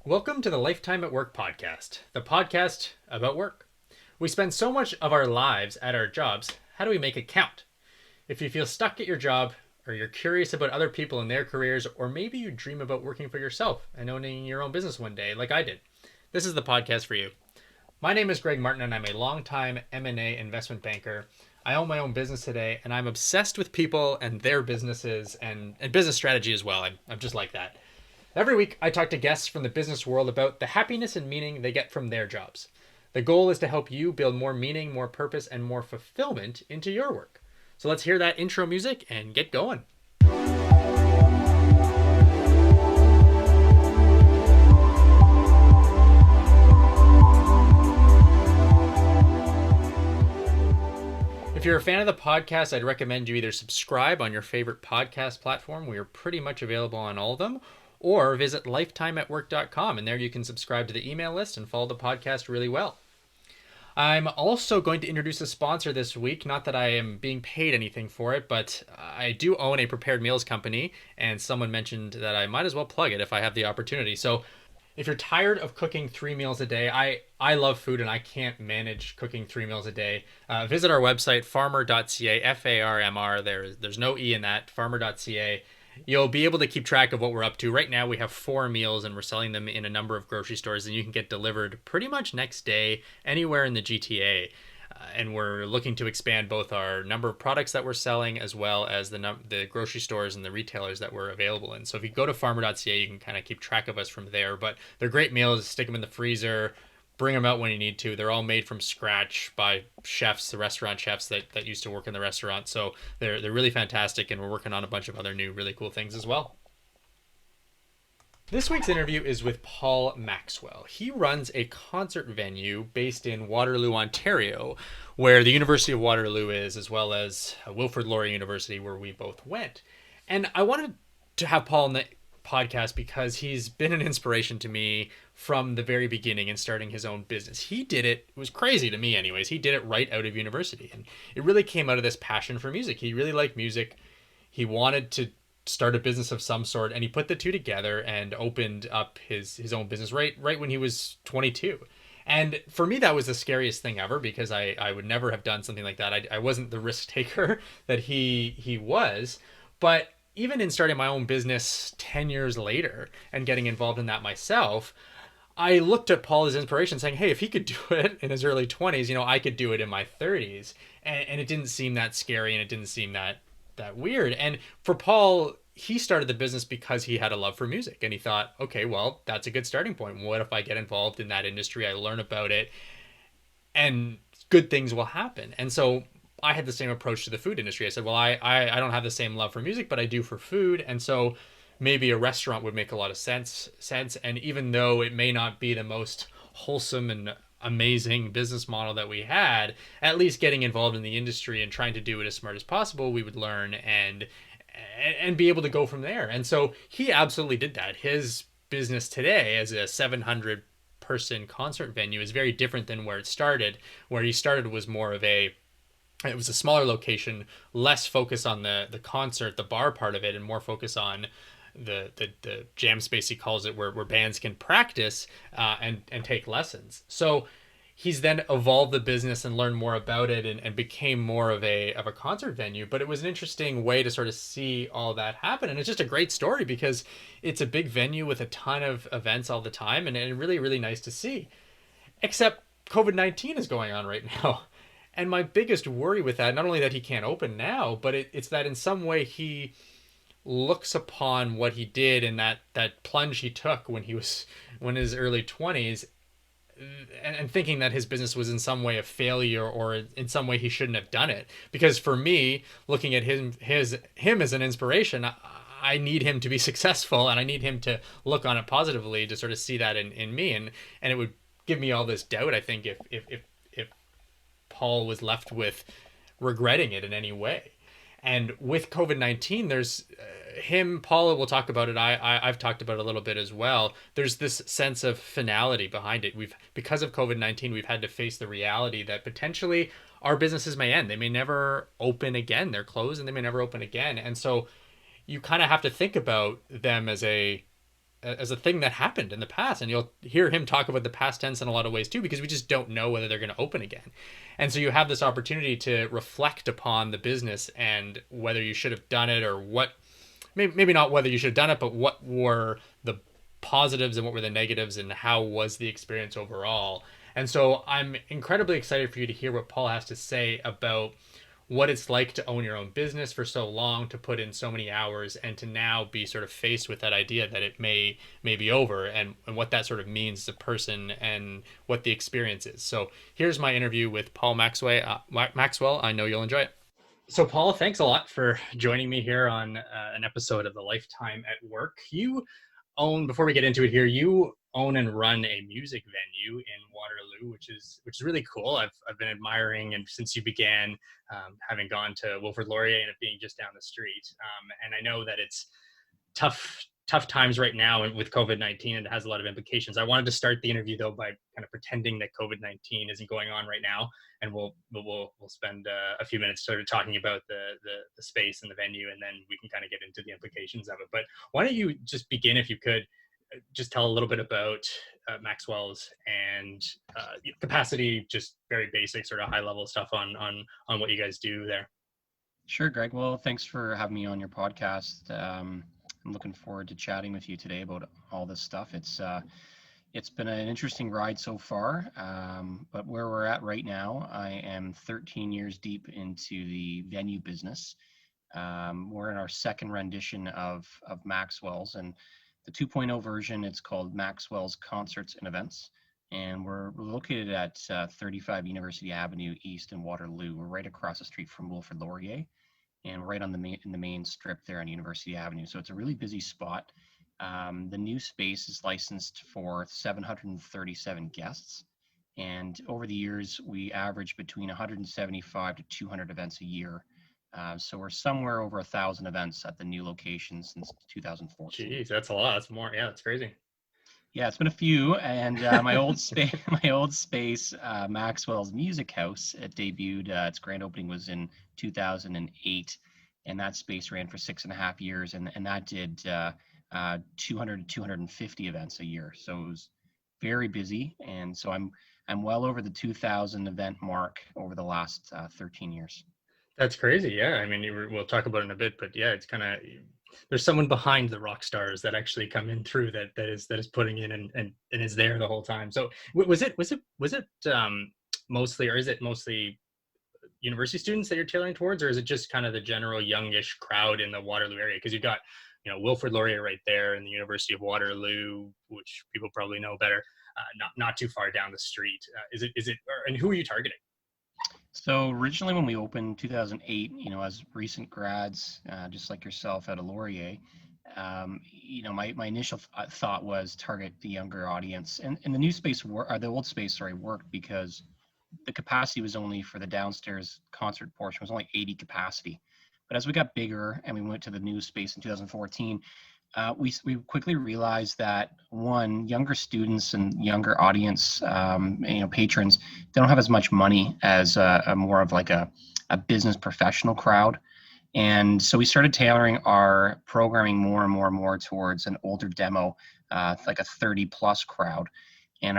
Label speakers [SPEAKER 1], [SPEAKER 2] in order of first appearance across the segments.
[SPEAKER 1] Welcome to the Lifetime at Work podcast, the podcast about work. We spend so much of our lives at our jobs. How do we make it count? If you feel stuck at your job, or you're curious about other people and their careers, or maybe you dream about working for yourself and owning your own business one day, like I did, this is the podcast for you. My name is Greg Martin, and I'm a longtime M&A investment banker. I own my own business today, and I'm obsessed with people and their businesses and business strategy as well. I'm just like that. Every week, I talk to guests from the business world about the happiness and meaning they get from their jobs. The goal is to help you build more meaning, more purpose, and more fulfillment into your work. So let's hear that intro music and get going. If you're a fan of the podcast, I'd recommend you either subscribe on your favorite podcast platform. We are pretty much available on all of them. Or visit lifetimeatwork.com, and there you can subscribe to the email list and follow the podcast really well. I'm also going to introduce a sponsor this week. Not that I am being paid anything for it, but I do own a prepared meals company, and someone mentioned that I might as well plug it if I have the opportunity. So if you're tired of cooking 3 meals a day, I love food and I can't manage cooking 3 meals a day. Visit our website, farmer.ca, F-A-R-M-R. There's no E in that, farmer.ca. You'll be able to keep track of what we're up to. Right now, we have 4 meals and we're selling them in a number of grocery stores, and you can get delivered pretty much next day anywhere in the GTA. And we're looking to expand both our number of products that we're selling as well as the grocery stores and the retailers that we're available in. So if you go to farmer.ca, you can kind of keep track of us from there. But they're great meals. Stick them in the freezer. Bring them out when you need to. They're all made from scratch by chefs, the restaurant chefs that used to work in the restaurant. So they're really fantastic, and we're working on a bunch of other new really cool things as well. This week's interview is with Paul Maxwell. He runs a concert venue based in Waterloo, Ontario, where the University of Waterloo is, as well as Wilfrid Laurier University, where we both went. And I wanted to have Paul on the podcast because he's been an inspiration to me from the very beginning in starting his own business. He did it was crazy to me anyways. He did it right out of university, and it really came out of this passion for music. He really liked music. He wanted to start a business of some sort, and he put the two together and opened up his own business right when he was 22. And for me, that was the scariest thing ever because I would never have done something like that. I wasn't the risk taker that he was. But even in starting my own business 10 years later and getting involved in that myself, I looked at Paul as inspiration, saying, hey, if he could do it in his early 20s, I could do it in my 30s. And it didn't seem that scary, and it didn't seem that weird. And for Paul, he started the business because he had a love for music, and he thought, okay, well, that's a good starting point. What if I get involved in that industry? I learn about it, and good things will happen. And so I had the same approach to the food industry. I said, well, I don't have the same love for music, but I do for food. And so maybe a restaurant would make a lot of sense. And even though it may not be the most wholesome and amazing business model that we had, at least getting involved in the industry and trying to do it as smart as possible, we would learn and be able to go from there. And so he absolutely did that. His business today as a 700 person concert venue is very different than where it started. Where he started was more of it was a smaller location, less focus on the concert, the bar part of it, and more focus on the jam space, he calls it, where bands can practice and take lessons. So he's then evolved the business and learned more about it and became more of a concert venue. But it was an interesting way to sort of see all that happen. And it's just a great story because it's a big venue with a ton of events all the time, and really, really nice to see. Except COVID-19 is going on right now. And my biggest worry with that, not only that he can't open now, but it's that in some way he looks upon what he did and that plunge he took when in his early 20s, and thinking that his business was in some way a failure or in some way he shouldn't have done it. Because for me, looking at him as an inspiration, I need him to be successful, and I need him to look on it positively to sort of see that in me, and it would give me all this doubt, I think, if Paul was left with regretting it in any way. And with COVID-19, there's Paula will talk about it. I've talked about it a little bit as well. There's this sense of finality behind it. Because of COVID-19, we've had to face the reality that potentially our businesses may end. They may never open again. They're closed and they may never open again. And so you kind of have to think about them as a as a thing that happened in the past, and you'll hear him talk about the past tense in a lot of ways too, because we just don't know whether they're going to open again. And so you have this opportunity to reflect upon the business and whether you should have done it, or what, maybe not whether you should have done it, but what were the positives and what were the negatives, and how was the experience overall. And so I'm incredibly excited for you to hear what Paul has to say about what it's like to own your own business for so long, to put in so many hours, and to now be sort of faced with that idea that it may be over, and what that sort of means to the person and what the experience is. So here's my interview with Paul Maxwell. Maxwell, I know you'll enjoy it. So, Paul, thanks a lot for joining me here on an episode of the Lifetime at Work. Before we get into it here, you own and run a music venue in Waterloo, which is really cool. I've been admiring, and since you began, having gone to Wilfrid Laurier and it being just down the street. And I know that it's tough times right now, and with COVID-19, and it has a lot of implications. I wanted to start the interview though by kind of pretending that COVID-19 isn't going on right now, and we'll spend a few minutes sort of talking about the space and the venue, and then we can kind of get into the implications of it. But why don't you just begin, if you could, just tell a little bit about Maxwell's and capacity, just very basic, sort of high level stuff on what you guys do there.
[SPEAKER 2] Sure, Greg. Well, thanks for having me on your podcast. I'm looking forward to chatting with you today about all this stuff. It's been an interesting ride so far, but where we're at right now, I am 13 years deep into the venue business. We're in our second rendition of Maxwell's, and the 2.0 version, it's called Maxwell's Concerts and Events. And we're located at 35 University Avenue East in Waterloo. We're right across the street from Wilfrid Laurier, and right on in the main strip there on University Avenue. So it's a really busy spot. The new space is licensed for 737 guests. And over the years, we average between 175 to 200 events a year. So we're somewhere over 1,000 events at the new location since 2014.
[SPEAKER 1] Jeez, that's a lot. That's more. Yeah, that's crazy.
[SPEAKER 2] Yeah, it's been a few, and my old space, Maxwell's Music House, it debuted. Its grand opening was in 2008, and that space ran for 6.5 years, and that did 200 to 250 events a year. So it was very busy, and so I'm well over the 2,000 event mark over the last 13 years.
[SPEAKER 1] That's crazy. Yeah, I mean, we'll talk about it in a bit, but yeah, it's kind of, there's someone behind the rock stars that actually come in through that is putting in and is there the whole time. So was it mostly, or is it mostly university students that you're tailoring towards, or is it just kind of the general youngish crowd in the Waterloo area? Because you've got, Wilfrid Laurier right there in the University of Waterloo, which people probably know better, not too far down the street. And who are you targeting?
[SPEAKER 2] So originally when we opened 2008, as recent grads, just like yourself out of Laurier, my initial thought was target the younger audience. And the new space, the old space, worked because the capacity was only for the downstairs concert portion, was only 80 capacity. But as we got bigger and we went to the new space in 2014, we quickly realized that, one, younger students and younger audience, patrons, they don't have as much money as a more of like a business professional crowd. And so we started tailoring our programming more and more towards an older demo, like a 30 plus crowd. And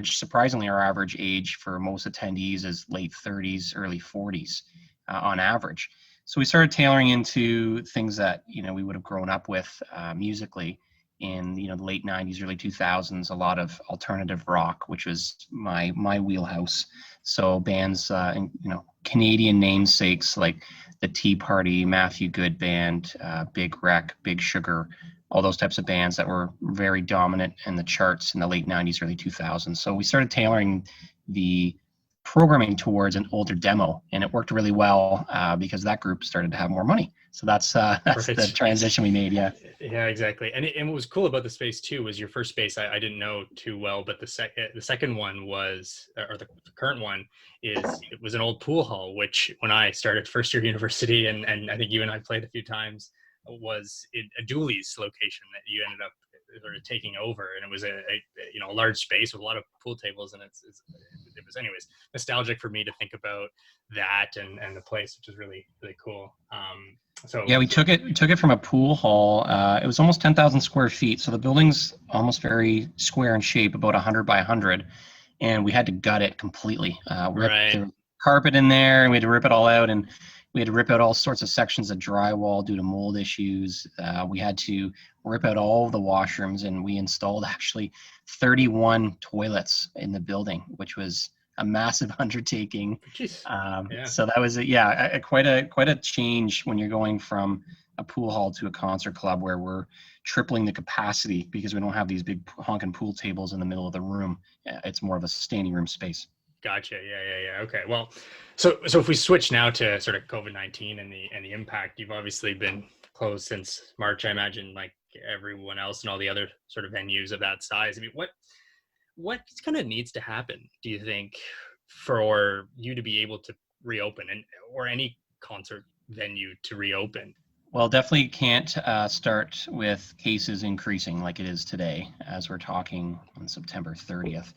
[SPEAKER 2] surprisingly, our average age for most attendees is late 30s, early 40s on average. So we started tailoring into things that, we would have grown up with musically in, the late 90s, early 2000s, a lot of alternative rock, which was my wheelhouse. So bands, Canadian namesakes like the Tea Party, Matthew Good Band, Big Wreck, Big Sugar, all those types of bands that were very dominant in the charts in the late 90s, early 2000s. So we started tailoring the programming towards an older demo, and it worked really well because that group started to have more money. So that's right. The transition we made. Yeah
[SPEAKER 1] exactly. And what was cool about the space too was your first space I didn't know too well, but the second one was, or the current one it was an old pool hall, which when I started first year university, and I think you and I played a few times, was a Dooley's location that you ended up sort of taking over, and it was a large space with a lot of pool tables, and it was anyways nostalgic for me to think about that and the place, which is really really cool. So
[SPEAKER 2] Yeah, we took it from a pool hall. It was almost 10,000 square feet, so the building's almost very square in shape, about 100 by 100, and we had to gut it completely. Rip
[SPEAKER 1] right.
[SPEAKER 2] the carpet in there, and we had to rip it all out, and we had to rip out all sorts of sections of drywall due to mold issues. We had to rip out all of the washrooms, and we installed actually 31 toilets in the building, which was a massive undertaking.
[SPEAKER 1] Jeez. Yeah.
[SPEAKER 2] So that was quite a change when you're going from a pool hall to a concert club where we're tripling the capacity because we don't have these big honking pool tables in the middle of the room. It's more of a standing room space.
[SPEAKER 1] Gotcha. Yeah. Okay. Well, so if we switch now to sort of COVID-19 and the impact, you've obviously been closed since March, I imagine, like everyone else and all the other sort of venues of that size. I mean, what kind of needs to happen, do you think, for you to be able to reopen and or any concert venue to reopen?
[SPEAKER 2] Well, definitely can't start with cases increasing like it is today, as we're talking on September 30th.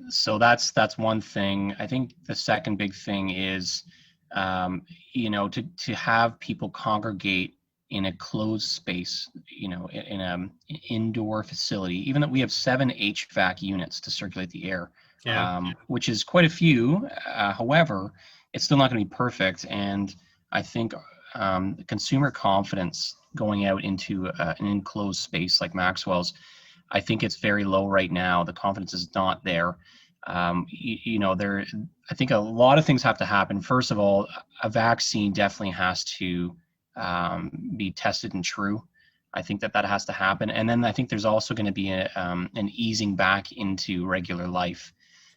[SPEAKER 2] So that's one thing. I think the second big thing is, to have people congregate in a closed space, in a indoor facility. Even though we have 7 HVAC units to circulate the air,
[SPEAKER 1] Yeah.
[SPEAKER 2] which is quite a few. However, it's still not going to be perfect, and I think the consumer confidence going out into an enclosed space like Maxwell's, I think it's very low right now. The confidence is not there. There. I think a lot of things have to happen. First of all, a vaccine definitely has to be tested and true. I think that has to happen, and then I think there's also going to be an easing back into regular life.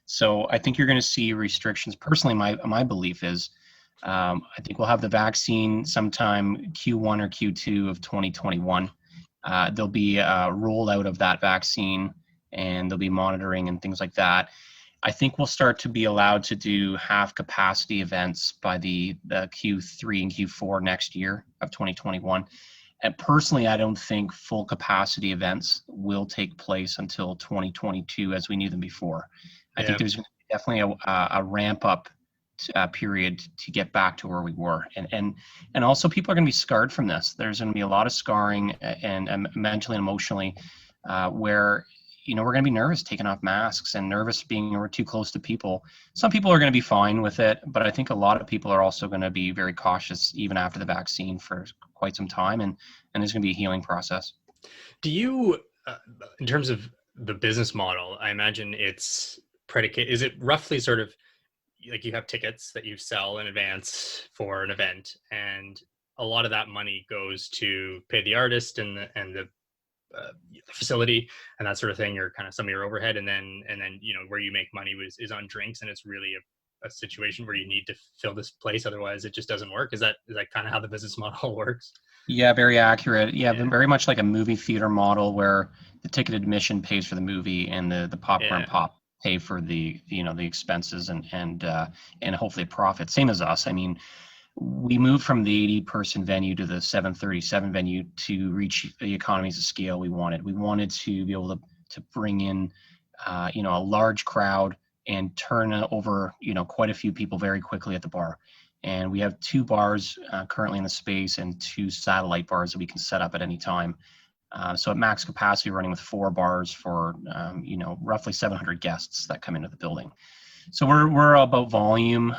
[SPEAKER 2] So I think you're going to see restrictions. Personally, my belief is I think we'll have the vaccine sometime Q1 or Q2 of 2021. There'll be a rollout of that vaccine, and there'll be monitoring and things like that. I think we'll start to be allowed to do half capacity events by the Q3 and Q4 next year of 2021. And personally, I don't think full capacity events will take place until 2022 as we knew them before. I
[SPEAKER 1] Yeah.
[SPEAKER 2] think there's definitely a ramp up period to get back to where we were, and also people are going to be scarred from this. There's going to be a lot of scarring and mentally and emotionally, where we're going to be nervous taking off masks and nervous being we're too close to people. Some people are going to be fine with it, but I think a lot of people are also going to be very cautious even after the vaccine for quite some time, and there's going to be a healing process.
[SPEAKER 1] Do you, in terms of the business model, I imagine it's predicate. Is it roughly sort of like you have tickets that you sell in advance for an event, and a lot of that money goes to pay the artist the facility and that sort of thing, or kind of some of your overhead, and then where you make money is on drinks, and it's really a situation where you need to fill this place, otherwise it just doesn't work. Is that kind of how the business model works?
[SPEAKER 2] Yeah, very accurate. Yeah,
[SPEAKER 1] Yeah.
[SPEAKER 2] very much like a movie theater model where the ticket admission pays for the movie and the popcorn
[SPEAKER 1] Yeah.
[SPEAKER 2] pop pay for the expenses and hopefully a profit. Same as us. I mean, we moved from the 80-person venue to the 737 venue to reach the economies of scale we wanted. We wanted to be able to bring in a large crowd and turn over quite a few people very quickly at the bar. And we have 2 bars currently in the space and 2 satellite bars that we can set up at any time. So at max capacity, we're running with 4 bars for roughly 700 guests that come into the building. So we're about volume.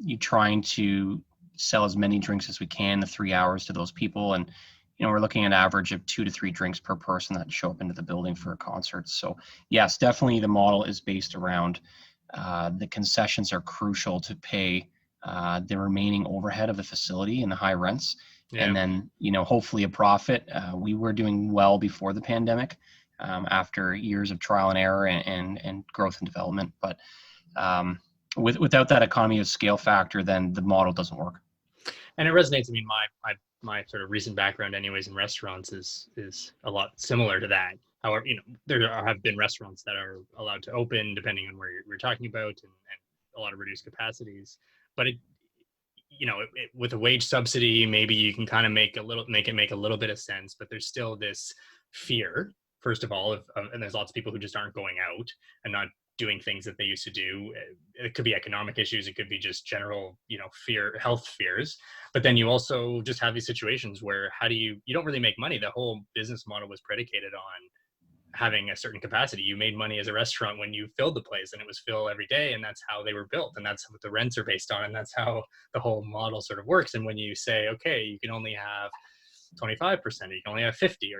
[SPEAKER 2] You trying to sell as many drinks as we can the 3 hours to those people, and we're looking at an average of 2 to 3 drinks per person that show up into the building for a concert. So yes, definitely the model is based around the concessions are crucial to pay the remaining overhead of the facility and the high rents,
[SPEAKER 1] Yeah.
[SPEAKER 2] and then hopefully a profit. We were doing well before the pandemic, after years of trial and error and growth and development, but without that economy of scale factor, then the model doesn't work.
[SPEAKER 1] And it resonates. I mean, my sort of recent background anyways in restaurants is a lot similar to that. However, there have been restaurants that are allowed to open depending on where we're talking about, and a lot of reduced capacities. But with a wage subsidy, maybe you can kind of make it make a little bit of sense. But there's still this fear, first of all, and there's lots of people who just aren't going out and not doing things that they used to do. It could be economic issues, it could be just general, health fears. But then you also just have these situations where how do you don't really make money. The whole business model was predicated on having a certain capacity. You made money as a restaurant when you filled the place, and it was fill every day, and that's how they were built, and that's what the rents are based on, and that's how the whole model sort of works. And when you say, okay, you can only have 25%, or you can only have 50,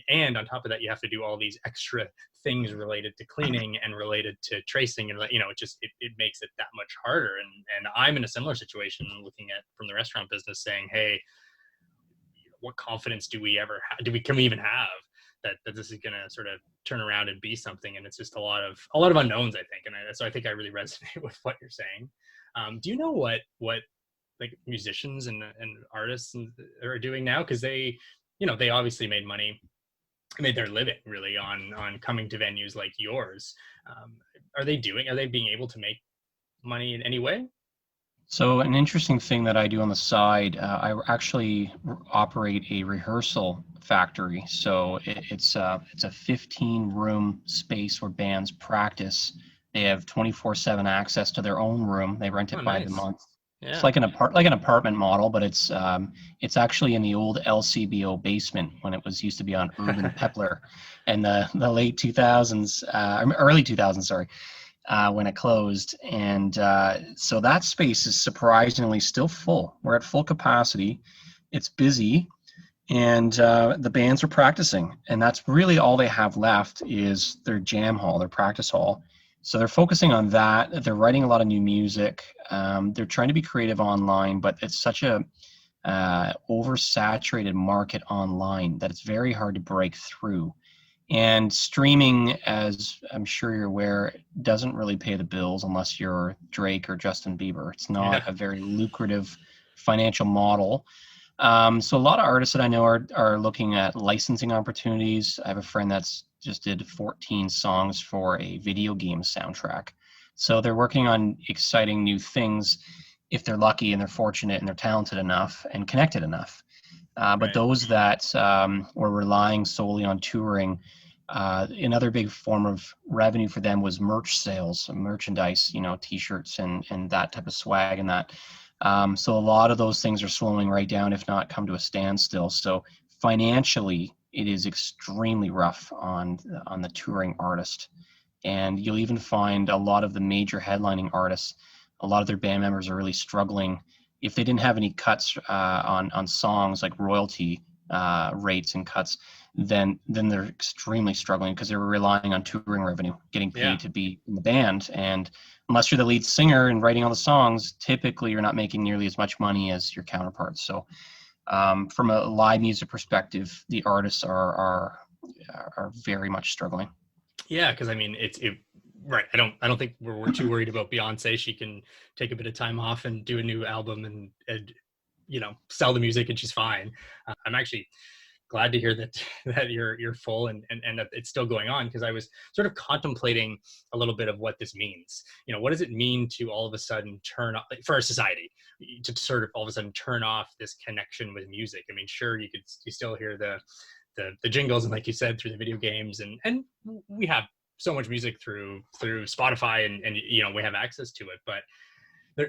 [SPEAKER 1] and on top of that, you have to do all these extra things related to cleaning and related to tracing, and it makes it that much harder. And I'm in a similar situation, looking at from the restaurant business, saying, hey, what confidence do we ever have? Can we even have that this is going to sort of turn around and be something? And it's just a lot of unknowns, I think. So I think I really resonate with what you're saying. Do you know what like musicians and artists are doing now? Because they obviously made their living really on coming to venues like yours. Are they being able to make money in any way?
[SPEAKER 2] So an interesting thing that I do on the side, I actually operate a rehearsal factory. So it's a 15-room space where bands practice. They have 24/7 access to their own room. They rent
[SPEAKER 1] Oh,
[SPEAKER 2] it by the
[SPEAKER 1] nice.
[SPEAKER 2] month. It's
[SPEAKER 1] Yeah.
[SPEAKER 2] like an apartment model, but it's actually in the old LCBO basement when it used to be on Urban Pepler, in the late 2000s, early 2000s, sorry, when it closed. And so that space is surprisingly still full. We're at full capacity. It's busy, and the bands are practicing. And that's really all they have left is their jam hall, their practice hall. So they're focusing on that. They're writing a lot of new music. They're trying to be creative online, but it's such a oversaturated market online that it's very hard to break through. And streaming, as I'm sure you're aware, doesn't really pay the bills unless you're Drake or Justin Bieber. It's not
[SPEAKER 1] Yeah.
[SPEAKER 2] a very lucrative financial model. So a lot of artists that I know are looking at licensing opportunities. I have a friend that's just did 14 songs for a video game soundtrack. So they're working on exciting new things if they're lucky and they're fortunate and they're talented enough and connected enough. But
[SPEAKER 1] Right.
[SPEAKER 2] those that were relying solely on touring, another big form of revenue for them was merch sales, merchandise, T-shirts and that type of swag and that. So a lot of those things are slowing right down, if not come to a standstill. So financially, it is extremely rough on the touring artist. And you'll even find a lot of the major headlining artists, a lot of their band members are really struggling. If they didn't have any cuts on songs, like royalty rates and cuts, then they're extremely struggling because they're relying on touring revenue, getting
[SPEAKER 1] Yeah.
[SPEAKER 2] paid to be in the band. And unless you're the lead singer and writing all the songs, typically you're not making nearly as much money as your counterparts. So from a live music perspective, the artists are very much struggling.
[SPEAKER 1] Yeah, because I mean, right. I don't think we're too worried about Beyonce. She can take a bit of time off and do a new album and sell the music, and she's fine. I'm actually glad to hear that that you're full and that it's still going on, because I was sort of contemplating a little bit of what this means. What does it mean to all of a sudden turn off, like, for our society, to sort of all of a sudden turn off this connection with music? I mean, sure, you still hear the jingles, and like you said, through the video games, and we have so much music through Spotify, and we have access to it. But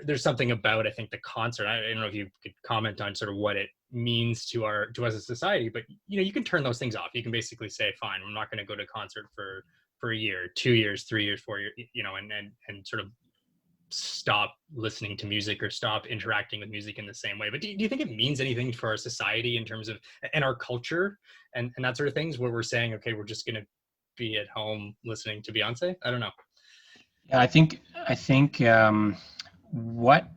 [SPEAKER 1] there's something about, I think, the concert. I don't know if you could comment on sort of what it means to us as a society, but you can turn those things off. You can basically say, fine, I'm not going to go to a concert for a year, 2 years, 3 years, 4 years, and sort of stop listening to music or stop interacting with music in the same way. But do you think it means anything for our society in terms of, and our culture and that sort of things, where we're saying, okay, we're just going to be at home listening to Beyonce? I don't know.
[SPEAKER 2] Yeah, I think what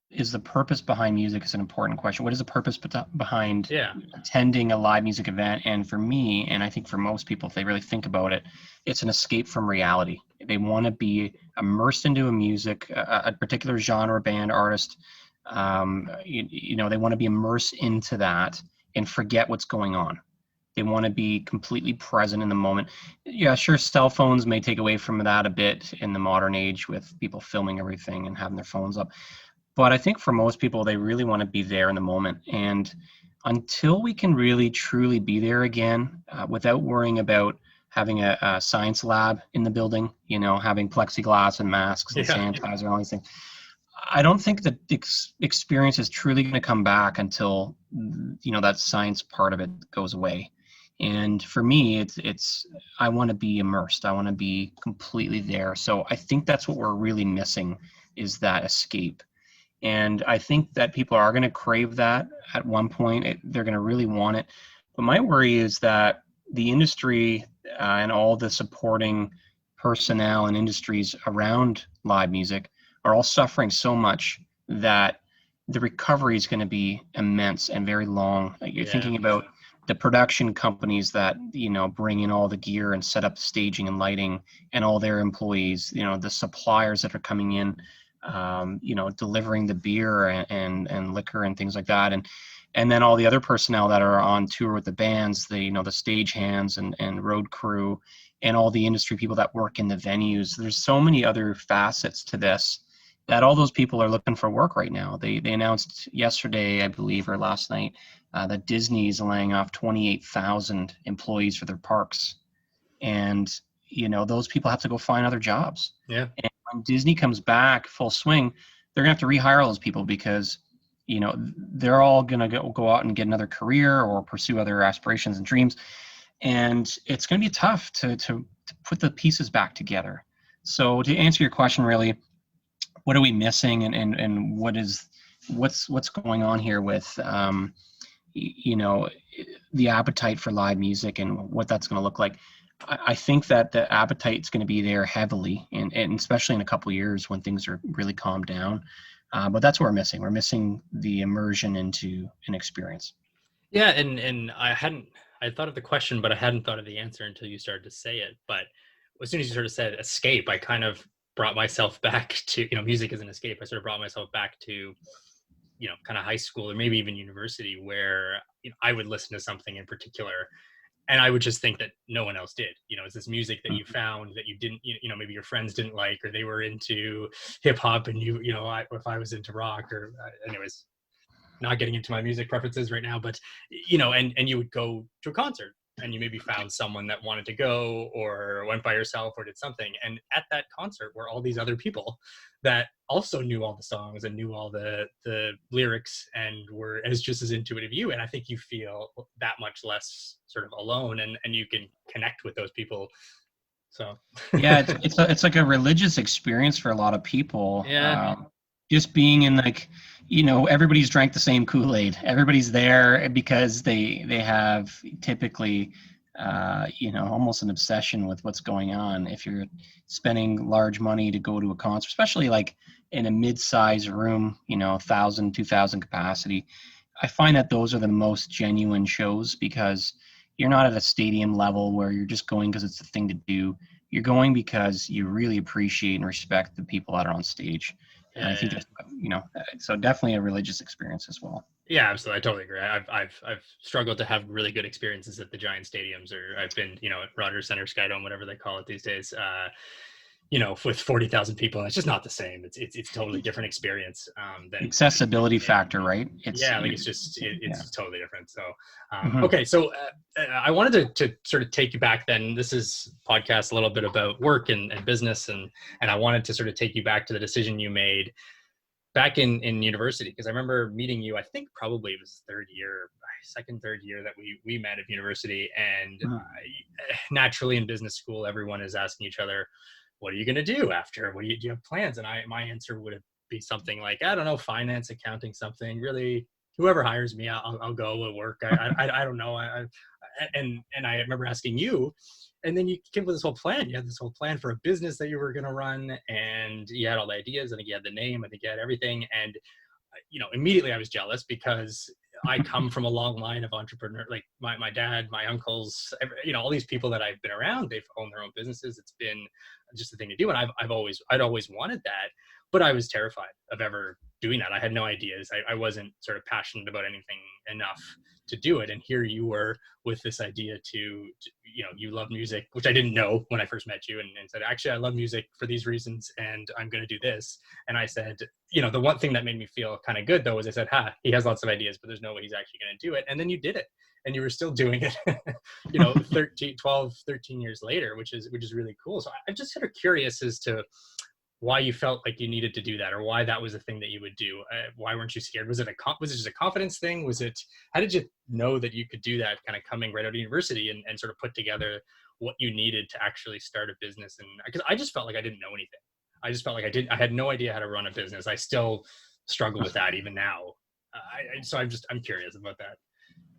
[SPEAKER 2] is the purpose behind music is an important question. What is the purpose behind
[SPEAKER 1] Yeah.
[SPEAKER 2] attending a live music event? And for me, and I think for most people, if they really think about it, it's an escape from reality. They want to be immersed into a music, a particular genre, band, artist. They want to be immersed into that and forget what's going on. They want to be completely present in the moment. Yeah, sure, cell phones may take away from that a bit in the modern age with people filming everything and having their phones up. But I think for most people, they really want to be there in the moment. And until we can really truly be there again, without worrying about having a science lab in the building, having plexiglass and masks and
[SPEAKER 1] Yeah.
[SPEAKER 2] sanitizer and all these things. I don't think that the experience is truly going to come back until that science part of it goes away. And for me, it's I want to be immersed. I want to be completely there. So I think that's what we're really missing, is that escape. And I think that people are going to crave that at one point. They're going to really want it. But my worry is that the industry and all the supporting personnel and industries around live music are all suffering so much that the recovery is going to be immense and very long. Like, you're
[SPEAKER 1] Yeah.
[SPEAKER 2] thinking about the production companies that bring in all the gear and set up staging and lighting, and all their employees, the suppliers that are coming in, delivering the beer and liquor and things like that, and then all the other personnel that are on tour with the bands, the stage hands and road crew, and all the industry people that work in the venues. There's so many other facets to this that all those people are looking for work right now. They announced yesterday, I believe, or last night, that Disney is laying off 28,000 employees for their parks, and those people have to go find other jobs.
[SPEAKER 1] Yeah.
[SPEAKER 2] And when Disney comes back full swing, they're gonna have to rehire those people, because they're all gonna go out and get another career or pursue other aspirations and dreams, and it's gonna be tough to put the pieces back together. So to answer your question, really, what are we missing, and what's going on here with the appetite for live music and what that's going to look like? I think that the appetite is going to be there heavily, and especially in a couple of years when things are really calmed down. But that's what we're missing. We're missing the immersion into an experience.
[SPEAKER 1] Yeah, and I thought of the question, but I hadn't thought of the answer until you started to say it. But as soon as you sort of said escape, I kind of brought myself back to, music is an escape. I sort of brought myself back to, kind of high school or maybe even university, where I would listen to something in particular and I would just think that no one else did. It's this music that you found that you didn't, maybe your friends didn't like, or they were into hip hop and if I was into rock or anyways, not getting into my music preferences right now, but and you would go to a concert and you maybe found someone that wanted to go or went by yourself or did something. And at that concert were all these other people that also knew all the songs and knew all the lyrics and were as just as into it as you. And I think you feel that much less sort of alone, and you can connect with those people. So
[SPEAKER 2] Yeah, it's like a religious experience for a lot of people.
[SPEAKER 1] yeah.
[SPEAKER 2] Just being in, like, everybody's drank the same Kool-Aid. Everybody's there because they have typically, almost an obsession with what's going on. If you're spending large money to go to a concert, especially like in a mid-size room, 1,000, 2,000 capacity, I find that those are the most genuine shows, because you're not at a stadium level where you're just going because it's the thing to do. You're going because you really appreciate and respect the people that are on stage. And I think
[SPEAKER 1] Yeah.
[SPEAKER 2] that's, so definitely a religious experience as well.
[SPEAKER 1] Yeah, absolutely. I totally agree. I've struggled to have really good experiences at the giant stadiums, or I've been, at Rogers Center, Skydome, whatever they call it these days. With 40,000 people, and it's just not the same. It's totally different experience than
[SPEAKER 2] Accessibility factor, right?
[SPEAKER 1] Yeah, like it's totally different. So
[SPEAKER 2] Mhm.
[SPEAKER 1] okay, so I wanted to sort of take you back then. This is podcast a little bit about work and business, and I wanted to sort of take you back to the decision you made back in university, because I remember meeting you. I think probably it was third year that we met at university, and
[SPEAKER 2] Mhm.
[SPEAKER 1] naturally in business school, everyone is asking each other, "What are you going to do after? Do you have plans?" And my answer would be something like, "I don't know, finance, accounting, something. Really, whoever hires me, I'll go and work. I don't know." And I remember asking you, and then you came up with this whole plan. You had this whole plan for a business that you were going to run, and you had all the ideas. I think you had the name. I think you had everything. And immediately I was jealous, because I come from a long line of entrepreneur, like my dad, my uncles, all these people that I've been around. They've owned their own businesses. It's been just a thing to do, and I'd always wanted that, but I was terrified of ever doing that. I had no ideas. I wasn't sort of passionate about anything enough to do it. And here you were with this idea to you love music, which I didn't know when I first met you, and said, actually, I love music for these reasons, and I'm going to do this. And I said, the one thing that made me feel kind of good though was I said, he has lots of ideas, but there's no way he's actually going to do it. And then you did it, and you were still doing it 13 years later, which is really cool. So I'm just sort of curious as to why you felt like you needed to do that, or why that was a thing that you would do. Why weren't you scared? Was it just a confidence thing? How did you know that you could do that, kind of coming right out of university, and sort of put together what you needed to actually start a business? And because I just felt like I didn't know anything. I just felt like I had no idea how to run a business. I still struggle with that even now. So I'm curious about that.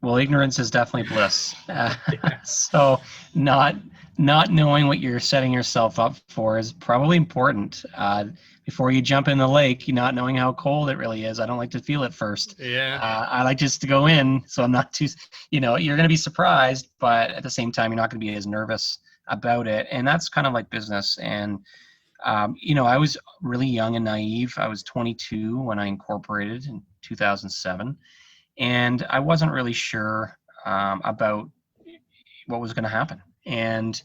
[SPEAKER 2] Well, ignorance is definitely bliss.
[SPEAKER 1] Yeah.
[SPEAKER 2] So not knowing what you're setting yourself up for is probably important. Before you jump in the lake, not knowing how cold it really is. I don't like to feel it first.
[SPEAKER 1] Yeah.
[SPEAKER 2] I like just to go in, so I'm not too, you're going to be surprised, but at the same time, you're not going to be as nervous about it. And that's kind of like business. And, I was really young and naive. I was 22 when I incorporated in 2007. And I wasn't really sure about what was going to happen. And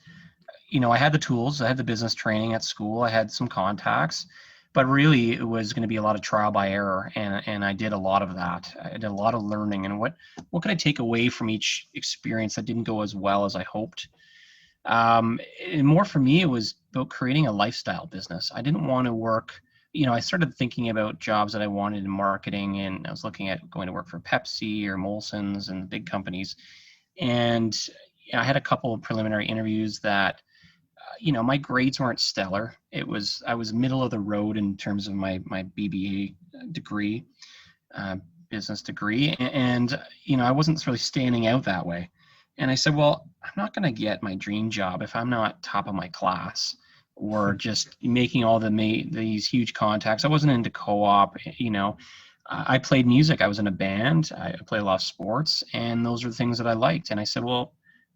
[SPEAKER 2] I had the tools, I had the business training at school, I had some contacts, but really it was going to be a lot of trial by error, and I did a lot of that. I did a lot of learning, and what could I take away from each experience that didn't go as well as I hoped. And more for me, it was about creating a lifestyle business. I didn't want to work. I started thinking about jobs that I wanted in marketing, and I was looking at going to work for Pepsi or Molson's and the big companies. And I had a couple of preliminary interviews that, my grades weren't stellar. I was middle of the road in terms of my BBA degree, business degree. And, I wasn't really standing out that way. And I said, well, I'm not going to get my dream job if I'm not top of my class, or just making all these huge contacts. I wasn't into co-op, I played music. I was in a band. I played a lot of sports, and those are the things that I liked. And I said, well,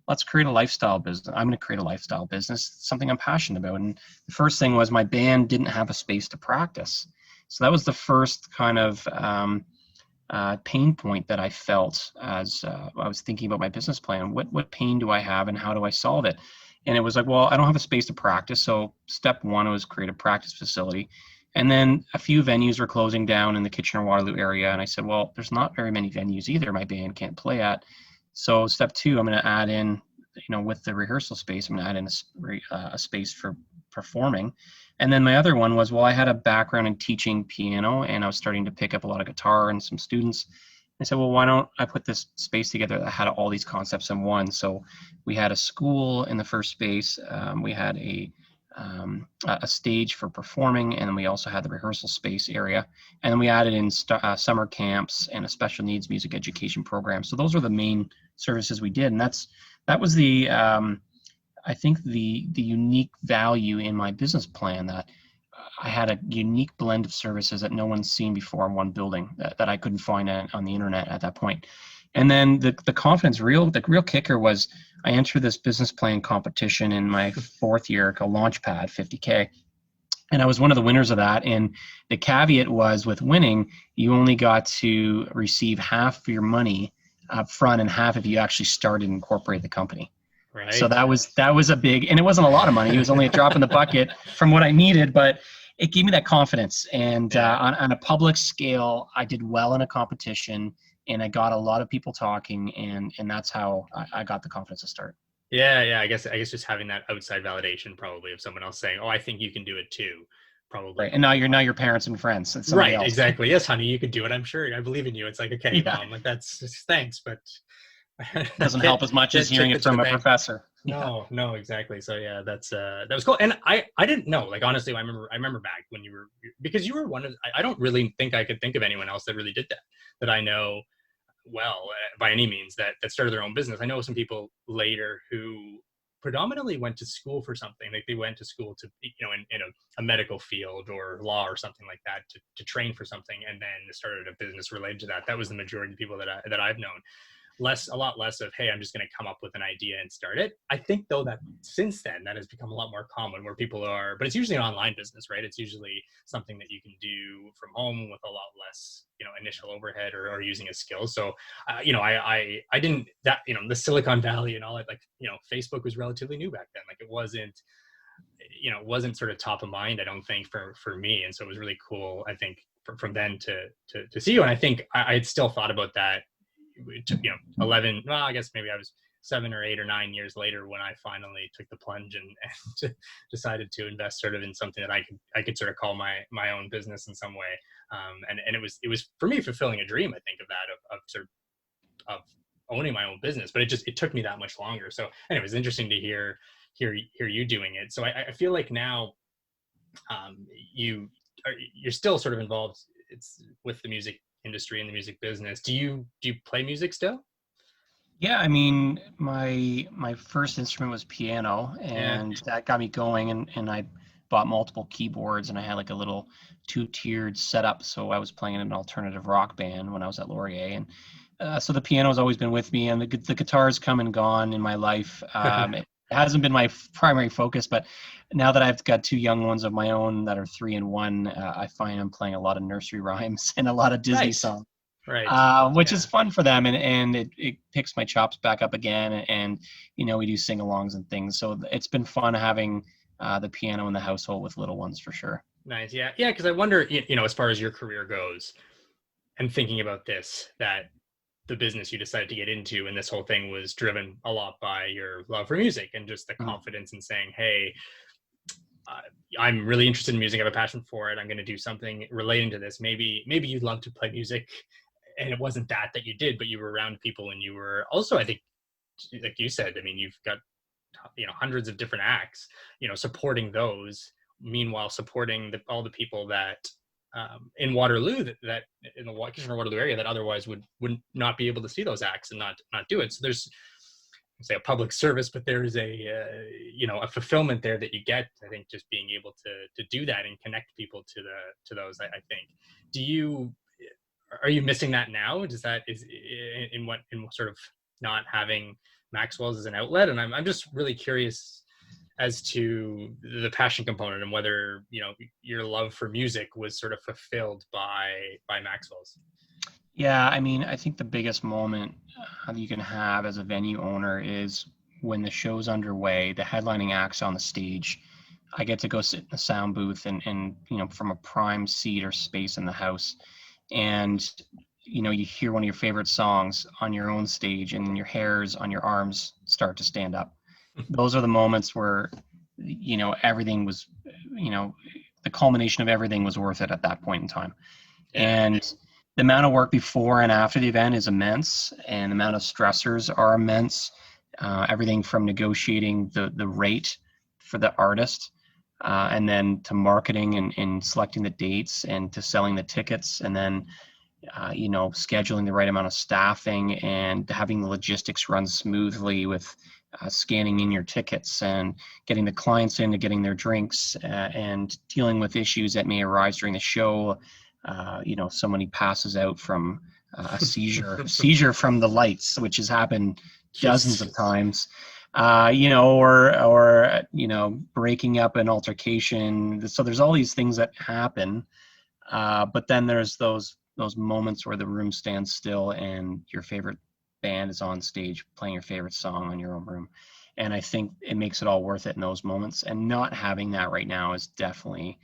[SPEAKER 2] let's create a lifestyle business. I'm going to create a lifestyle business, something I'm passionate about. And the first thing was my band didn't have a space to practice. So that was the first kind of pain point that I felt as I was thinking about my business plan. What pain do I have, and how do I solve it? And it was like, well, I don't have a space to practice. So step one was create a practice facility. And then a few venues were closing down in the Kitchener-Waterloo area. And I said, well, there's not very many venues either my band can't play at. So step two, I'm going to add in, with the rehearsal space, I'm going to add in a space for performing. And then my other one was, well, I had a background in teaching piano, and I was starting to pick up a lot of guitar and some students. I said, well, why don't I put this space together that had all these concepts in one? So we had a school in the first space. We had a stage for performing, and then we also had the rehearsal space area. And then we added in summer camps and a special needs music education program. So those were the main services we did. And that was the, I think the unique value in my business plan, that I had a unique blend of services that no one's seen before in one building that I couldn't find on the internet at that point. And then the confidence, the real kicker was I entered this business plan competition in my fourth year called Launchpad 50K. And I was one of the winners of that. And the caveat was, with winning, you only got to receive half of your money up front and half if you actually started and incorporated the company.
[SPEAKER 1] Right.
[SPEAKER 2] So that was a big, and it wasn't a lot of money. It was only a drop in the bucket from what I needed, but it gave me that confidence. And on a public scale, I did well in a competition, and I got a lot of people talking, and that's how I got the confidence to start.
[SPEAKER 1] Yeah. I guess just having that outside validation, probably, of someone else saying, "Oh, I think you can do it too." Probably.
[SPEAKER 2] Right. And now your parents and friends. And
[SPEAKER 1] Right.
[SPEAKER 2] else.
[SPEAKER 1] Exactly. Yes, honey, you could do it. I'm sure. I believe in you. It's like, okay, Mom, like that's thanks, but
[SPEAKER 2] doesn't help as much as hearing it from a professor.
[SPEAKER 1] No, exactly. So yeah, that was cool. And I didn't know, like, honestly, I remember back when because you were one of, I don't really think I could think of anyone else that really did that I know well, by any means, that started their own business. I know some people later who predominantly went to school for something. Like, they went to school to, in a medical field or law or something like that, to train for something, and then started a business related to that. That was the majority of people that I've known. a lot less of, hey, I'm just going to come up with an idea and start it. I think though that since then that has become a lot more common where people are, but it's usually an online business, right? It's usually something that you can do from home with a lot less, initial overhead or using a skill. So, I didn't that, the Silicon Valley and all that, like, Facebook was relatively new back then. Like it wasn't sort of top of mind, I don't think, for me. And so it was really cool, I think, from then to see you. And I think I had still thought about that, 11, well, I guess maybe I was 7 or 8 or 9 years later when I finally took the plunge and decided to invest sort of in something that I could sort of call my own business in some way. And it was for me fulfilling a dream, I think, of that, of sort of owning my own business, but it took me that much longer. So anyway, it's interesting to hear you doing it. So I feel like now, you're still sort of involved, it's with the music industry and the music business. Do you play music still?
[SPEAKER 2] Yeah, I mean, my first instrument was piano,
[SPEAKER 1] Yeah.
[SPEAKER 2] and that got me going. And I bought multiple keyboards, and I had like a little two-tiered setup. So I was playing in an alternative rock band when I was at Laurier, and so the piano's always been with me, and the guitar's come and gone in my life. It hasn't been my primary focus, but now that I've got two young ones of my own that are 3 and 1, I find I'm playing a lot of nursery rhymes and a lot of Disney
[SPEAKER 1] Right.
[SPEAKER 2] songs,
[SPEAKER 1] Right.
[SPEAKER 2] which
[SPEAKER 1] Yeah.
[SPEAKER 2] is fun for them, and it picks my chops back up again, and we do sing-alongs and things. So it's been fun having the piano in the household with little ones for sure.
[SPEAKER 1] Nice. Yeah. Yeah. Because I wonder, as far as your career goes, and thinking about this, that the business you decided to get into and this whole thing was driven a lot by your love for music and just the
[SPEAKER 2] Mhm.
[SPEAKER 1] confidence in saying, hey, uh, I'm really interested in music. I have a passion for it. I'm going to do something relating to this. Maybe you'd love to play music, and it wasn't that you did, but you were around people, and you were also, I think, like you said, I mean, you've got hundreds of different acts, supporting those. Meanwhile, supporting all the people that, in Waterloo, that in the Waterloo area, that otherwise would not be able to see those acts and not do it. So there's, say, a public service, but there's a fulfillment there that you get. I think just being able to do that and connect people to those. I think. Do you Are you missing that now? Does that is in sort of not having Maxwell's as an outlet? And I'm just really curious as to the passion component and whether your love for music was sort of fulfilled by Maxwell's.
[SPEAKER 2] Yeah, I mean, I think the biggest moment that you can have as a venue owner is when the show's underway, the headlining act's on the stage. I get to go sit in the sound booth and from a prime seat or space in the house, and you hear one of your favorite songs on your own stage, and your hairs on your arms start to stand up. Those are the moments where everything was, you know, the culmination of everything was worth it at that point in time.
[SPEAKER 1] Yeah.
[SPEAKER 2] And the amount of work before and after the event is immense, and the amount of stressors are immense. Everything from negotiating the rate for the artist, and then to marketing and selecting the dates, and to selling the tickets, and then scheduling the right amount of staffing, and having the logistics run smoothly with scanning in your tickets, and getting the clients in to getting their drinks, and dealing with issues that may arise during the show. Somebody passes out from a seizure from the lights, which has happened dozens of
[SPEAKER 1] Jesus.
[SPEAKER 2] times. Or breaking up an altercation. So there's all these things that happen, but then there's those moments where the room stands still and your favorite band is on stage playing your favorite song in your own room. And I think it makes it all worth it in those moments. And not having that right now is definitely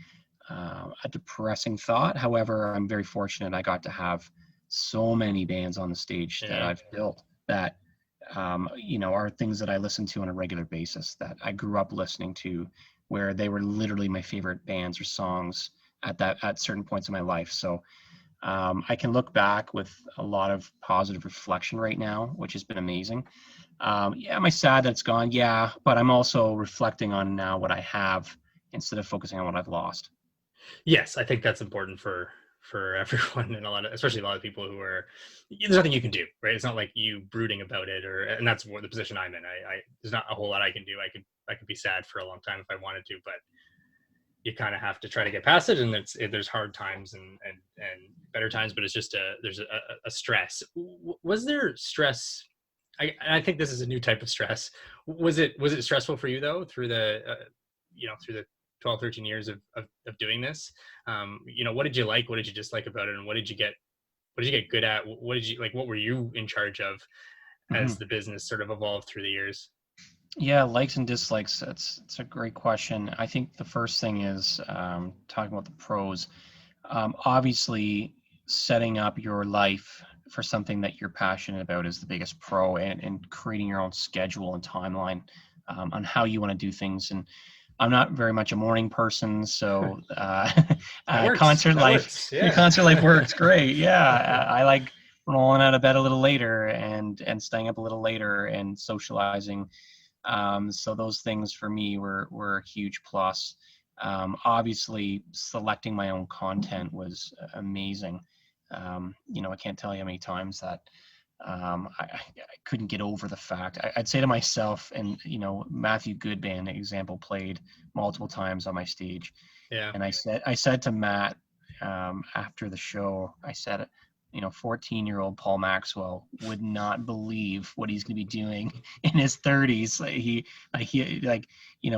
[SPEAKER 2] a depressing thought. However, I'm very fortunate I got to have so many bands on the stage that
[SPEAKER 1] Yeah.
[SPEAKER 2] I've built that are things that I listen to on a regular basis, that I grew up listening to, where they were literally my favorite bands or songs at certain points in my life. So I can look back with a lot of positive reflection right now, which has been amazing. Yeah, am I sad that it's gone? Yeah, but I'm also reflecting on now what I have instead of focusing on what I've lost.
[SPEAKER 1] Yes, I think that's important for everyone, and especially a lot of people who are. There's nothing you can do, right? It's not like you brooding about it, and that's what the position I'm in. There's not a whole lot I can do. I could be sad for a long time if I wanted to, but you kind of have to try to get past it, and there's hard times and better times, but it's just there's a stress. Was there stress? I think this is a new type of stress. Was it stressful for you though through the through the 12, 13 years of doing this? What did you like? What did you dislike about it? And what did you get good at? What did you like? What were you in charge of
[SPEAKER 2] Hmm.
[SPEAKER 1] as the business sort of evolved through the years?
[SPEAKER 2] Yeah, likes and dislikes. That's a great question. I think the first thing is talking about the pros. Obviously, setting up your life for something that you're passionate about is the biggest pro, and creating your own schedule and timeline on how you want to do things. And I'm not very much a morning person, so
[SPEAKER 1] That works.
[SPEAKER 2] concert
[SPEAKER 1] That
[SPEAKER 2] life,
[SPEAKER 1] works.
[SPEAKER 2] your
[SPEAKER 1] Yeah.
[SPEAKER 2] concert life works great. Yeah, I like rolling out of bed a little later and staying up a little later and socializing. So those things for me were a huge plus. Obviously, selecting my own content was amazing. I can't tell you how many times that I couldn't get over the fact. I'd say to myself, and Matthew Goodman example played multiple times on my stage,
[SPEAKER 1] Yeah.
[SPEAKER 2] and I said to Matt after the show, I said, 14-year-old Paul Maxwell would not believe what he's going to be doing in his 30s.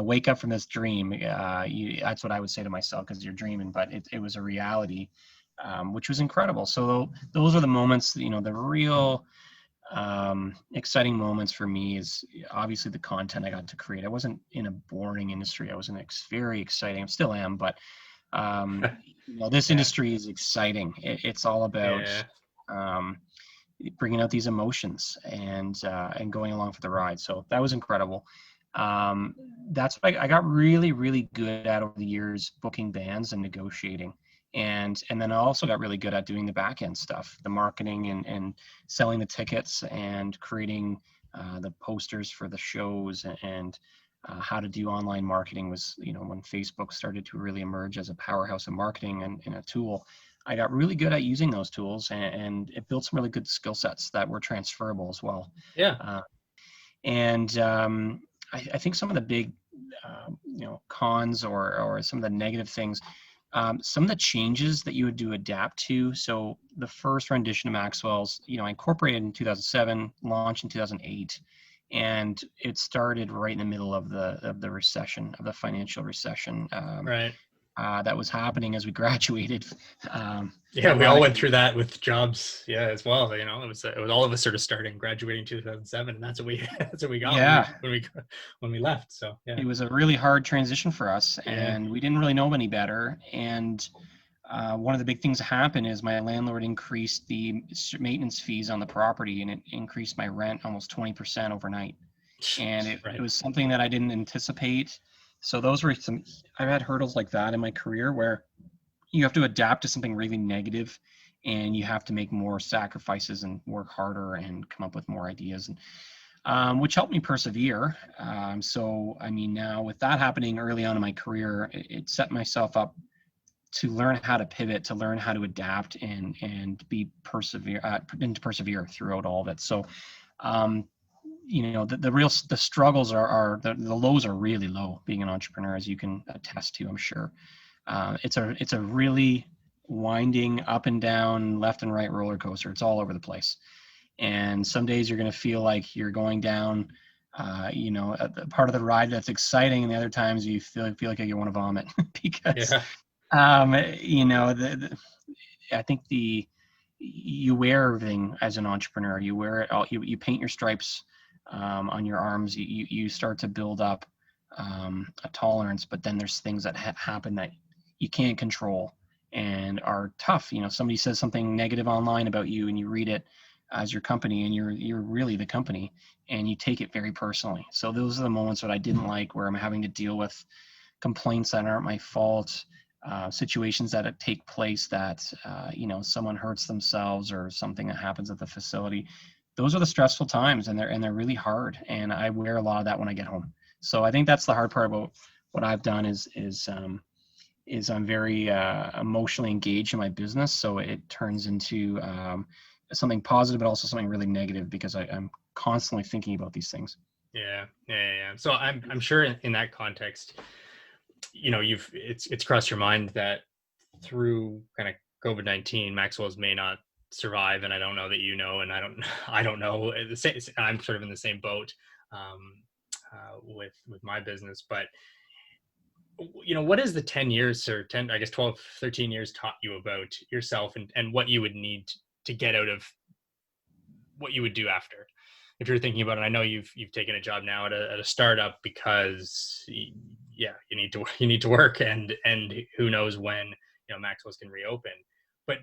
[SPEAKER 2] Wake up from this dream. That's what I would say to myself, because you're dreaming, but it was a reality, which was incredible. So those are the moments, the real exciting moments for me is obviously the content I got to create. I wasn't in a boring industry. I was in very exciting. I still am, but this
[SPEAKER 1] Yeah.
[SPEAKER 2] industry is exciting. It's all about
[SPEAKER 1] Yeah.
[SPEAKER 2] um, bringing out these emotions and going along for the ride. So that was incredible. Um, that's what I got really, really good at over the years, booking bands and negotiating. And then I also got really good at doing the back end stuff, the marketing and selling the tickets and creating the posters for the shows and how to do online marketing was, when Facebook started to really emerge as a powerhouse of marketing and a tool. I got really good at using those tools, and it built some really good skill sets that were transferable as well.
[SPEAKER 1] Yeah.
[SPEAKER 2] Uh, and I think some of the big, cons or some of the negative things, some of the changes that you would do adapt to. So the first rendition of Maxwell's, I incorporated in 2007, launched in 2008, and it started right in the middle of the recession, of the financial recession.
[SPEAKER 1] Right.
[SPEAKER 2] That was happening as we graduated.
[SPEAKER 1] Yeah, we all went
[SPEAKER 2] Ironically,
[SPEAKER 1] through that with jobs, yeah, as well. It was all of us sort of starting graduating 2007, and that's what we that's what we got when we
[SPEAKER 2] yeah,
[SPEAKER 1] when we when we left. So yeah.
[SPEAKER 2] it was a really hard transition for us,
[SPEAKER 1] Yeah.
[SPEAKER 2] and we didn't really know any better. And one of the big things that happened is my landlord increased the maintenance fees on the property, and it increased my rent almost 20% overnight. And it
[SPEAKER 1] Right.
[SPEAKER 2] was something that I didn't anticipate. So those were I've had hurdles like that in my career where you have to adapt to something really negative, and you have to make more sacrifices and work harder and come up with more ideas, and which helped me persevere. So I mean, now with that happening early on in my career, it set myself up to learn how to pivot, to learn how to adapt and be persevere and to persevere throughout all of it. So um, the struggles are the lows are really low being an entrepreneur, as you can attest to, I'm sure. It's a really winding up and down, left and right roller coaster. It's all over the place, and some days you're going to feel like you're going down a part of the ride that's exciting, and the other times you feel like you want to vomit because
[SPEAKER 1] Yeah.
[SPEAKER 2] I think you wear everything as an entrepreneur. You wear it all. You paint your stripes on your arms. You start to build up a tolerance, but then there's things that happen that you can't control and are tough. Somebody says something negative online about you, and you read it as your company, and you're really the company, and you take it very personally. So those are the moments that I didn't like, where I'm having to deal with complaints that aren't my fault, situations that take place that someone hurts themselves or something that happens at the facility. Those are the stressful times, and they're really hard. And I wear a lot of that when I get home. So I think that's the hard part about what I've done is I'm very emotionally engaged in my business, so it turns into something positive, but also something really negative, because I'm constantly thinking about these things.
[SPEAKER 1] Yeah. Yeah. Yeah. So I'm sure in that context, it's crossed your mind that through kind of COVID-19, Maxwell's may not survive, and I don't know that and I don't know. The same, I'm sort of in the same boat with my business, but what is the 10 years or 10, I guess 12, 13 years taught you about yourself and what you would need to get out of what you would do after, if you're thinking about it? I know you've taken a job now at a startup because you need to work, and who knows when Maxwell's can reopen, but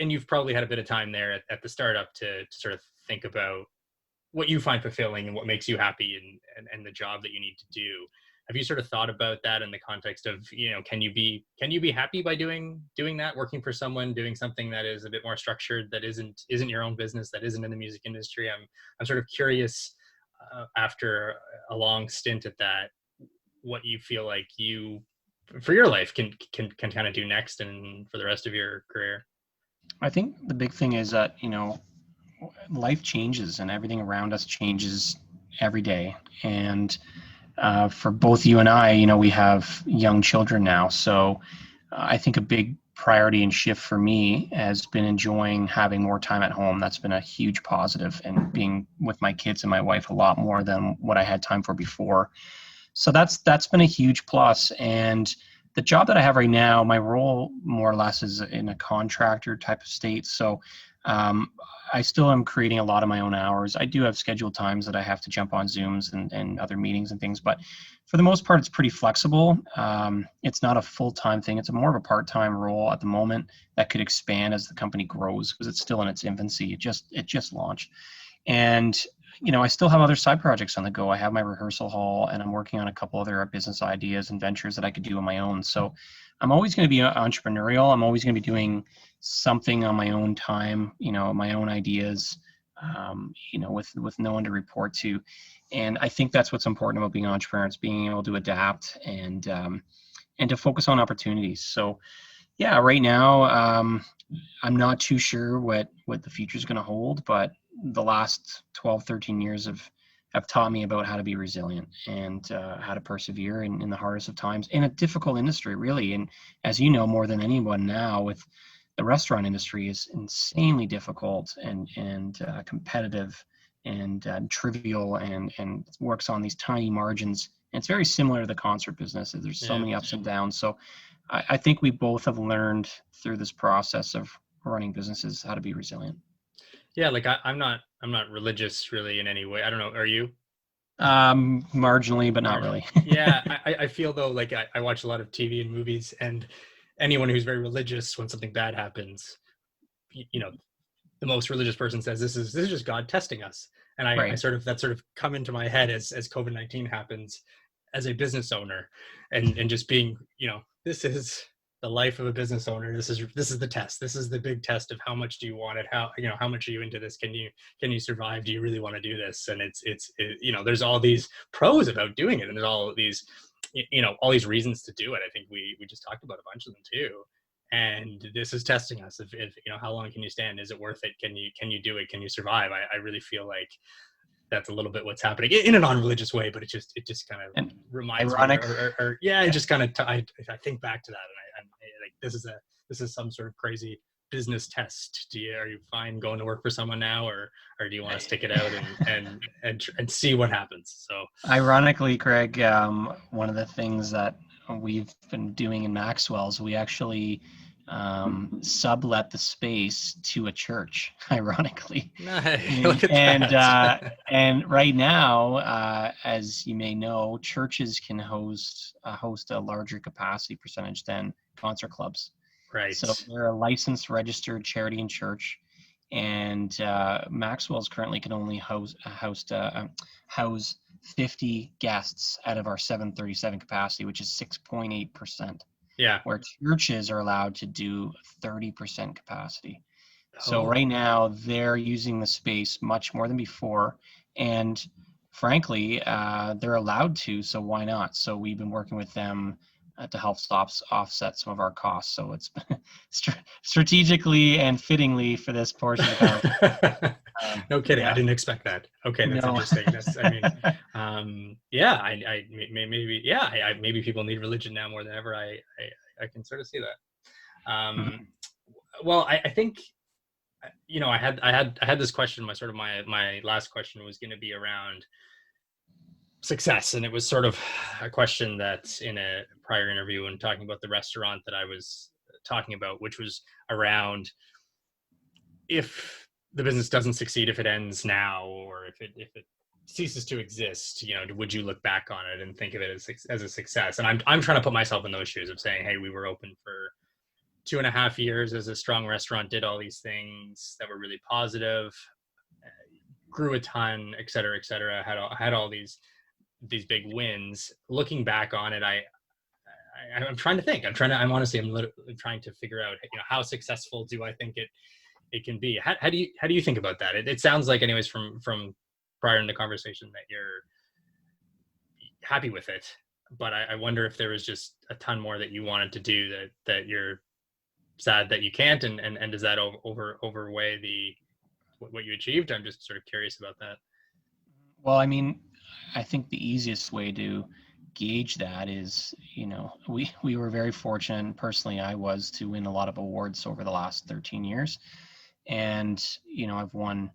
[SPEAKER 1] and you've probably had a bit of time there at the startup to sort of think about what you find fulfilling and what makes you happy, and the job that you need to do. Have you sort of thought about that in the context of, can you be happy by doing that, working for someone, doing something that is a bit more structured, that isn't your own business, that isn't in the music industry? I'm sort of curious, after a long stint at that, what you feel like you, for your life, can kind of do next and for the rest of your career.
[SPEAKER 2] I think the big thing is that, life changes and everything around us changes every day. And for both you and I, we have young children now. So I think a big priority and shift for me has been enjoying having more time at home. That's been a huge positive, and being with my kids and my wife a lot more than what I had time for before. So that's been a huge plus. And the job that I have right now, my role more or less is in a contractor type of state. So I still am creating a lot of my own hours. I do have scheduled times that I have to jump on Zooms and other meetings and things, but for the most part, it's pretty flexible. It's not a full-time thing. It's more of a part-time role at the moment that could expand as the company grows, because it's still in its infancy. It just launched. And I still have other side projects on the go. I have my rehearsal hall, and I'm working on a couple other business ideas and ventures that I could do on my own. So I'm always going to be entrepreneurial. I'm always going to be doing something on my own time, my own ideas, with no one to report to. And I think that's what's important about being an entrepreneur. It's being able to adapt and to focus on opportunities. So yeah, right now, I'm not too sure what the future is going to hold, but the last 12, 13 years have taught me about how to be resilient and how to persevere in the hardest of times in a difficult industry, really. And as you know, more than anyone now, with the restaurant industry is insanely difficult and competitive and trivial and works on these tiny margins. And it's very similar to the concert business. There's so many ups and downs. So I think we both have learned through this process of running businesses how to be resilient.
[SPEAKER 1] Yeah, like I'm not religious really in any way. I don't know. Are you?
[SPEAKER 2] Marginally, but not really.
[SPEAKER 1] Yeah, I feel though, like I watch a lot of TV and movies, and anyone who's very religious, when something bad happens, the most religious person says this is just God testing us. And I
[SPEAKER 2] Right.
[SPEAKER 1] sort of, that sort of come into my head as COVID-19 happens, as a business owner, and just being, this is the life of a business owner. This is the test. This is the big test of how much do you want it? How much are you into this? Can you survive? Do you really want to do this? And there's all these pros about doing it, and there's all these, all these reasons to do it. I think we just talked about a bunch of them too. And this is testing us. If how long can you stand? Is it worth it? Can you do it? Can you survive? I really feel like that's a little bit what's happening in a non-religious way, but it just kind of
[SPEAKER 2] And
[SPEAKER 1] reminds
[SPEAKER 2] ironic.
[SPEAKER 1] me, or yeah, it just kind of, I think back to that, and I like, this is some sort of crazy business test. Are you fine going to work for someone now, or do you want to stick it out and see what happens? So
[SPEAKER 2] Ironically, Craig, one of the things that we've been doing in Maxwell is we actually sublet the space to a church, ironically.
[SPEAKER 1] nice.
[SPEAKER 2] And
[SPEAKER 1] Look at that.
[SPEAKER 2] and right now, as you may know, churches can host a larger capacity percentage than concert clubs. So
[SPEAKER 1] Right.
[SPEAKER 2] they're a licensed, registered charity and church, and Maxwell's currently can only house 50 guests out of our 737 capacity, which is 6.8%,
[SPEAKER 1] Yeah.
[SPEAKER 2] where churches are allowed to do 30% capacity. So
[SPEAKER 1] Oh.
[SPEAKER 2] right now they're using the space much more than before, and frankly, they're allowed to. So why not? So we've been working with them to help offset some of our costs. So it's strategically and fittingly for this portion of the conversation.
[SPEAKER 1] No kidding. I
[SPEAKER 2] Yeah,
[SPEAKER 1] didn't expect that. Okay, that's
[SPEAKER 2] no.
[SPEAKER 1] interesting. That's, I mean, yeah, maybe, yeah, maybe people need religion now more than ever. I can sort of see that. Well, I think, I had this question. My last question was going to be around success, and it was sort of a question that in a prior interview when talking about the restaurant that I was talking about, which was around if the business doesn't succeed, if it ends now, or if it ceases to exist, would you look back on it and think of it as a success? And I'm trying to put myself in those shoes of saying, hey, we were open for 2.5 years as a strong restaurant, did all these things that were really positive, grew a ton, et cetera, had all these big wins. Looking back on it, I'm trying to think. I'm honestly, I'm literally trying to figure out, how successful do I think it can be? How do you think about that? It sounds like, anyways, from prior in the conversation, that you're happy with it, but I wonder if there was just a ton more that you wanted to do that you're sad that you can't, and does that overweigh the what you achieved? I'm just sort of curious about that.
[SPEAKER 2] Well, I mean, I think the easiest way to gauge that is, we were very fortunate, personally, I was, to win a lot of awards over the last 13 years. And, I've won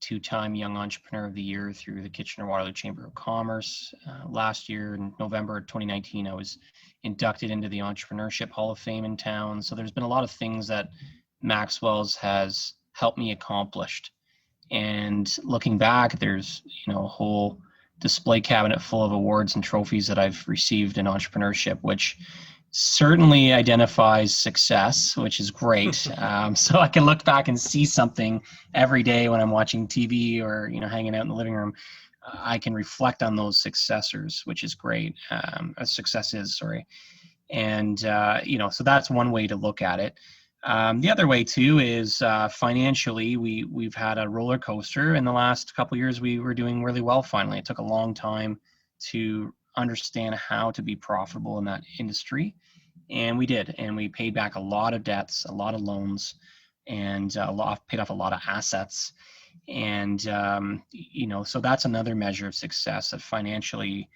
[SPEAKER 2] two-time Young Entrepreneur of the Year through the Kitchener-Waterloo Chamber of Commerce. Last year, in November 2019, I was inducted into the Entrepreneurship Hall of Fame in town. So there's been a lot of things that Maxwell's has helped me accomplish. And looking back, there's, a whole display cabinet full of awards and trophies that I've received in entrepreneurship, which certainly identifies success, which is great. So I can look back and see something every day when I'm watching TV or, hanging out in the living room. I can reflect on those successors, which is great. Successes, sorry. And, so that's one way to look at it. The other way too is financially, we've had a roller coaster. In the last couple of years, we were doing really well. Finally, it took a long time to understand how to be profitable in that industry, and we did. And we paid back a lot of debts, a lot of loans, and paid off a lot of assets. And so that's another measure of success. That financially,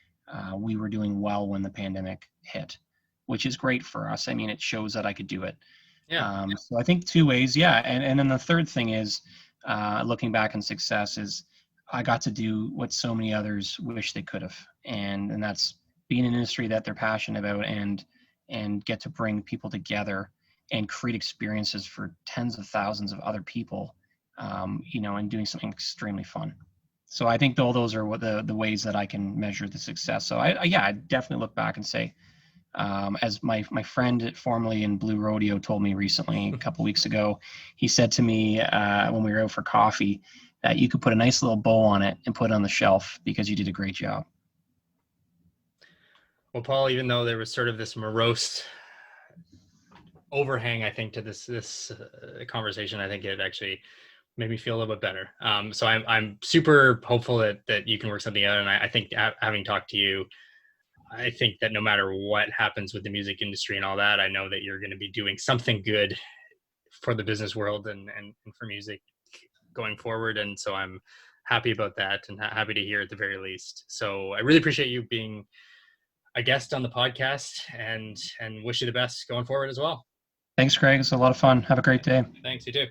[SPEAKER 2] we were doing well when the pandemic hit, which is great for us. I mean, it shows that I could do it.
[SPEAKER 1] Yeah.
[SPEAKER 2] So I think two ways, yeah. And then the third thing is, looking back on success, is I got to do what so many others wish they could have, and that's be in an industry that they're passionate about, and get to bring people together and create experiences for tens of thousands of other people, and doing something extremely fun. So I think all those are what the ways that I can measure the success. So I definitely look back and say, as my friend formerly in Blue Rodeo told me recently, a couple weeks ago, he said to me when we were out for coffee, that you could put a nice little bow on it and put it on the shelf because you did a great job.
[SPEAKER 1] Well, Paul, even though there was sort of this morose overhang, I think, to this conversation, I think it actually made me feel a little bit better. So I'm super hopeful that you can work something out, and I think having talked to you, I think that no matter what happens with the music industry and all that, I know that you're going to be doing something good for the business world and for music going forward. And so I'm happy about that, and happy to hear at the very least. So I really appreciate you being a guest on the podcast, and wish you the best going forward as well.
[SPEAKER 2] Thanks, Craig. It's a lot of fun. Have a great day.
[SPEAKER 1] Thanks, you too.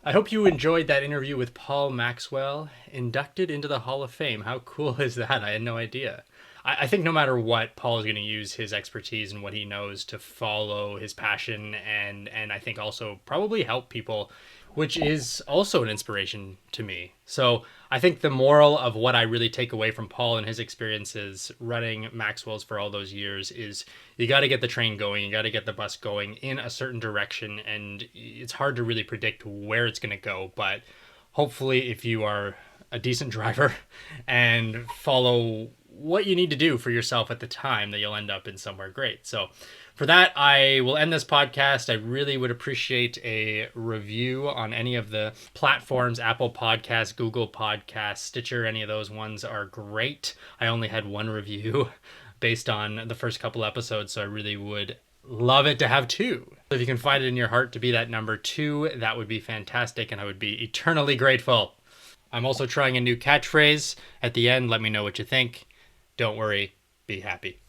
[SPEAKER 1] I hope you enjoyed that interview with Paul Maxwell, inducted into the Hall of Fame. How cool is that? I had no idea. I think no matter what, Paul is going to use his expertise and what he knows to follow his passion, and I think also probably help people, which is also an inspiration to me. So I think the moral of what I really take away from Paul and his experiences running Maxwell's for all those years is you got to get the train going, you got to get the bus going in a certain direction, and it's hard to really predict where it's going to go, but hopefully if you are a decent driver and follow what you need to do for yourself at the time, that you'll end up in somewhere great. So for that, I will end this podcast. I really would appreciate a review on any of the platforms: Apple Podcasts, Google Podcasts, Stitcher. Any of those ones are great. I only had one review based on the first couple episodes, so I really would love it to have two. If you can find it in your heart to be that number 2, that would be fantastic, and I would be eternally grateful. I'm also trying a new catchphrase. At the end, let me know what you think. Don't worry, be happy.